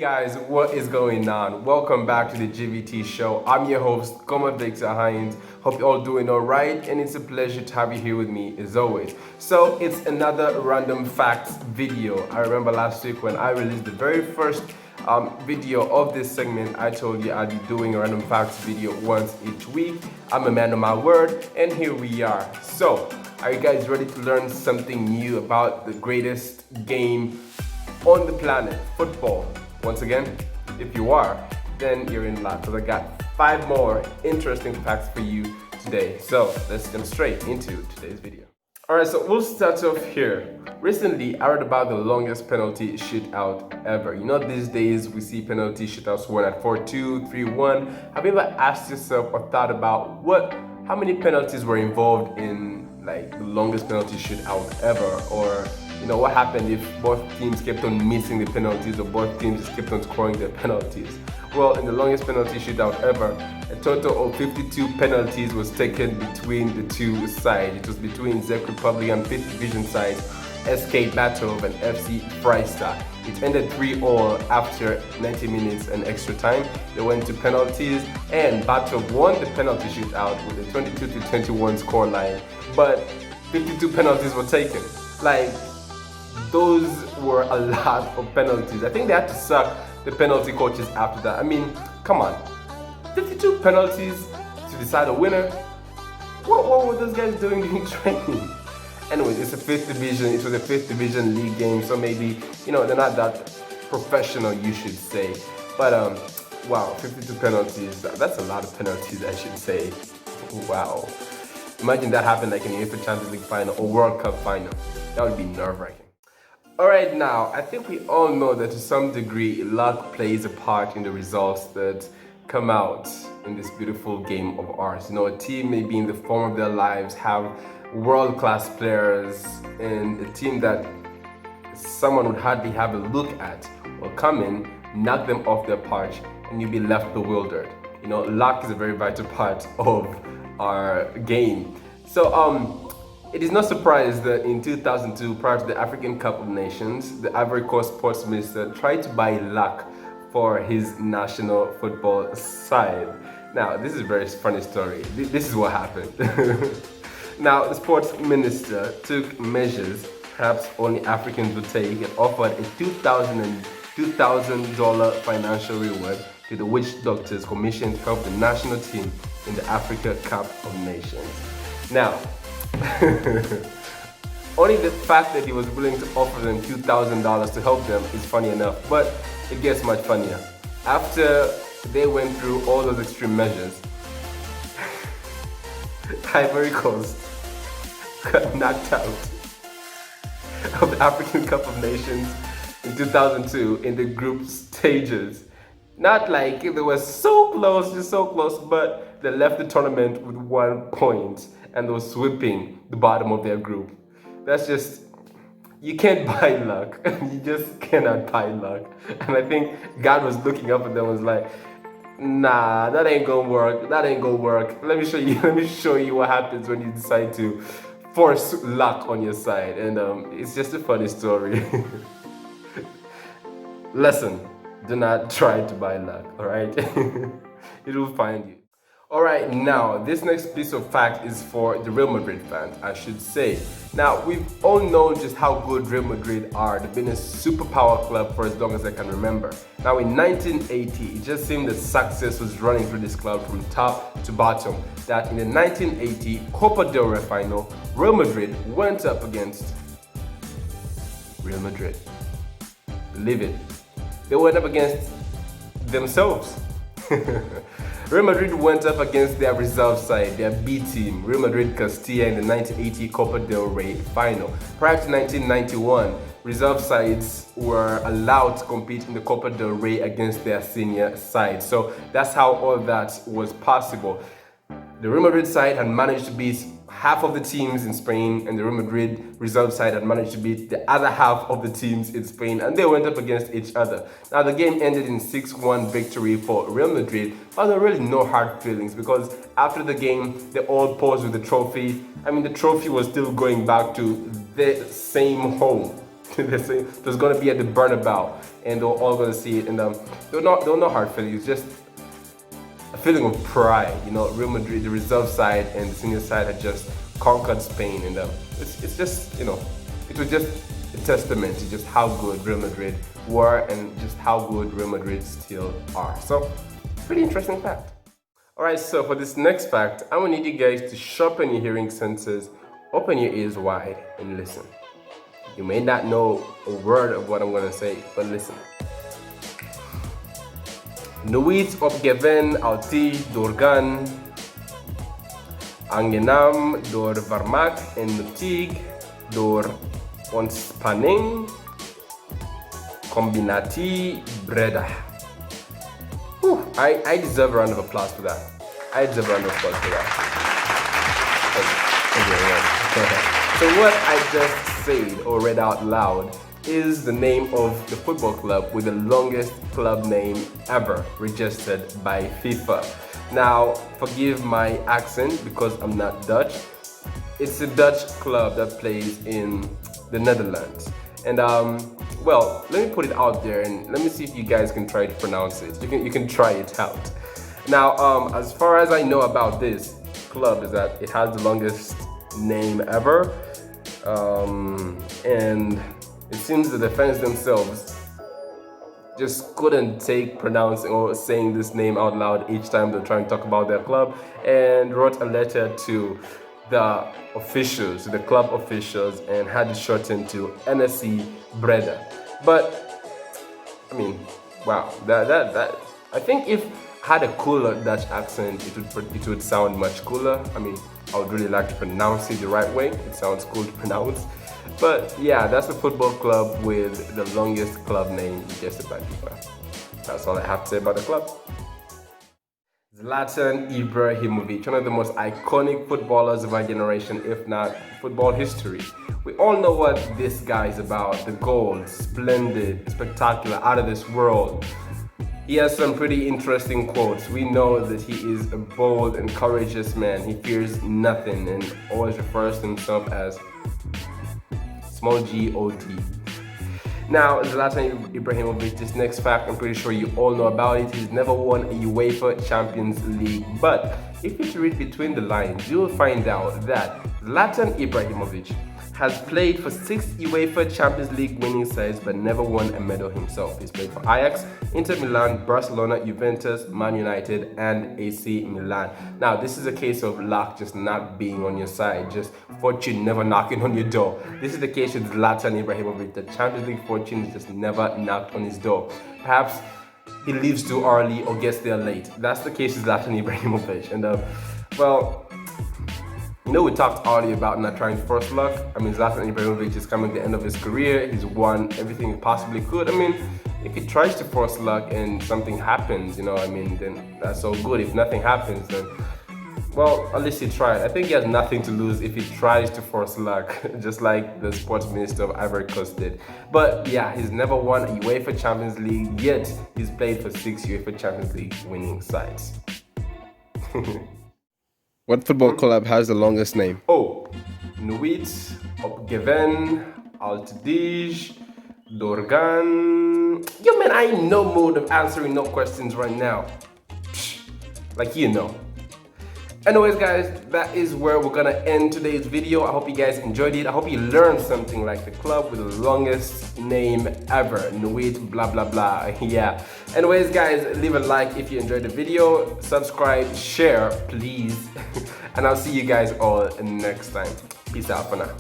Guys, what is going on? Welcome back to the GVT show. I'm your host, Victor Hines. Hope you're all doing all right, and it's a pleasure to have you here with me as always. So it's another random facts video. I remember last week when I released the very first video of this segment, I told you I'd be doing a random facts video once each week. I'm a man of my word, and here we are. So, are you guys ready to learn something new about the greatest game on the planet, football? Once again, if you are, then you're in luck, because I got 5 more interesting facts for you today. So let's jump straight into today's video. Alright, so we'll start off here. Recently, I read about the longest penalty shootout ever. You know, these days we see penalty shootouts won at 4-2, 3-1. Have you ever asked yourself or thought about how many penalties were involved in like the longest penalty shootout ever? Or you know, what happened if both teams kept on missing the penalties or both teams just kept on scoring their penalties? Well, in the longest penalty shootout ever, a total of 52 penalties was taken between the two sides. It was between Czech Republic and 5th Division sides SK Batov and FC Freistad. It ended 3-all after 90 minutes and extra time. They went to penalties and Batov won the penalty shootout with a 22-21 scoreline. But 52 penalties were taken. Like, those were a lot of penalties. I think they had to sack the penalty coaches after that. I mean, come on. 52 penalties to decide a winner? What were those guys doing during training? Anyways, it's a 5th division. It was a 5th division league game, so maybe, you know, they're not that professional, you should say. But, wow, 52 penalties. That's a lot of penalties, I should say. Wow. Imagine that happened like in the UEFA Champions League final or World Cup final. That would be nerve-wracking. Alright, now, I think we all know that to some degree, luck plays a part in the results that come out in this beautiful game of ours. You know, a team may be in the form of their lives, have world-class players, and a team that someone would hardly have a look at will come in, knock them off their perch, and you'll be left bewildered. You know, luck is a very vital part of our game. So, it is no surprise that in 2002, prior to the African Cup of Nations, the Ivory Coast sports minister tried to buy luck for his national football side. Now, this is a very funny story. This is what happened. Now, the sports minister took measures perhaps only Africans would take and offered a $2,000 financial reward to the witch doctors commissioned to help the national team in the Africa Cup of Nations. Now, only the fact that he was willing to offer them $2,000 to help them is funny enough, but it gets much funnier. After they went through all those extreme measures, Ivory Coast got knocked out of the African Cup of Nations in 2002 in the group stages. Not like they were so close, just so close, but they left the tournament with 1 point and they were sweeping the bottom of their group. That's just, you can't buy luck. You just cannot buy luck. And I think God was looking up at them and was like, nah, that ain't gonna work. That ain't gonna work. Let me show you what happens when you decide to force luck on your side. And it's just a funny story. Lesson, do not try to buy luck, alright? It will find you. Alright, now, this next piece of fact is for the Real Madrid fans, I should say. Now, we've all known just how good Real Madrid are. They've been a superpower club for as long as I can remember. Now, in 1980, it just seemed that success was running through this club from top to bottom. That in the 1980 Copa del Rey final, Real Madrid went up against Real Madrid. Believe it. They went up against themselves. Real Madrid went up against their reserve side, their B team, Real Madrid Castilla, in the 1980 Copa del Rey final. Prior to 1991, reserve sides were allowed to compete in the Copa del Rey against their senior side. So that's how all that was possible. The Real Madrid side had managed to beat half of the teams in Spain, and the Real Madrid reserve side had managed to beat the other half of the teams in Spain, and they went up against each other. Now, the game ended in 6-1 victory for Real Madrid, but there were really no hard feelings because after the game, they all posed with the trophy. I mean, the trophy was still going back to the same home. There's going to be at the Bernabeu, and they're all going to see it. And they're not hard feelings. It's just a feeling of pride. You know, Real Madrid, the reserve side and the senior side had just conquered Spain, and it's just, you know, it was just a testament to just how good Real Madrid were and just how good Real Madrid still are. So, pretty interesting fact. Alright, so for this next fact, I'm gonna need you guys to sharpen your hearing senses, open your ears wide, and listen. You may not know a word of what I'm gonna say, but listen. Nooit opgeven altijd doorgaan, aangenaam door vermaak en nuttig door ontspanning, combinatie breda. I deserve a round of applause for that. I deserve a round of applause for that. So what I just said or read out loud is the name of the football club with the longest club name ever registered by FIFA. Now, forgive my accent because I'm not Dutch. It's a Dutch club that plays in the Netherlands. And well, let me put it out there and let me see if you guys can try to pronounce it. You can try it out. Now, as far as I know about this club is that it has the longest name ever. And it seems the fans themselves just couldn't take pronouncing or saying this name out loud each time they're trying to talk about their club, and wrote a letter to the officials, the club officials, and had it shortened to NSC Breda. But I mean, wow, that I think if I had a cooler Dutch accent, it would sound much cooler. I mean, I would really like to pronounce it the right way. It sounds cool to pronounce. But yeah, that's the football club with the longest club name registered by FIFA. That's all I have to say about the club. Zlatan Ibrahimovic, one of the most iconic footballers of our generation, if not football history. We all know what this guy is about. The goals, splendid, spectacular, out of this world. He has some pretty interesting quotes. We know that he is a bold and courageous man. He fears nothing and always refers to himself as small G-O-D. Now, Zlatan Ibrahimovic, this next fact, I'm pretty sure you all know about it. He's never won a UEFA Champions League. But if you read between the lines, you will find out that Zlatan Ibrahimovic has played for 6 UEFA Champions League winning sides but never won a medal himself. He's played for Ajax, Inter Milan, Barcelona, Juventus, Man United, and AC Milan. Now, this is a case of luck just not being on your side, just fortune never knocking on your door. This is the case with Zlatan Ibrahimovic. The Champions League fortune just never knocked on his door. Perhaps he leaves too early or gets there late. That's the case with Zlatan Ibrahimovic. And well, you know, we talked earlier about not trying to force luck. I mean, Zlatan Ibrahimovic is coming to the end of his career. He's won everything he possibly could. I mean, if he tries to force luck and something happens, you know, I mean, then that's all good. If nothing happens, then, well, at least he tried. I think he has nothing to lose if he tries to force luck, just like the sports minister of Ivory Coast did. But yeah, he's never won a UEFA Champions League, yet he's played for 6 UEFA Champions League winning sides. What football club has the longest name? Oh, Nooit opgeven altijd doorgaan. Yo man, I ain't in no mood of answering no questions right now. Psh, like you know. Anyways guys, that is where we're gonna end today's video. I hope you guys enjoyed it. I hope you learned something like the club with the longest name ever. Nooit blah blah blah. Yeah. Anyways guys, leave a like if you enjoyed the video. Subscribe, share, please. And I'll see you guys all next time. Peace out for now.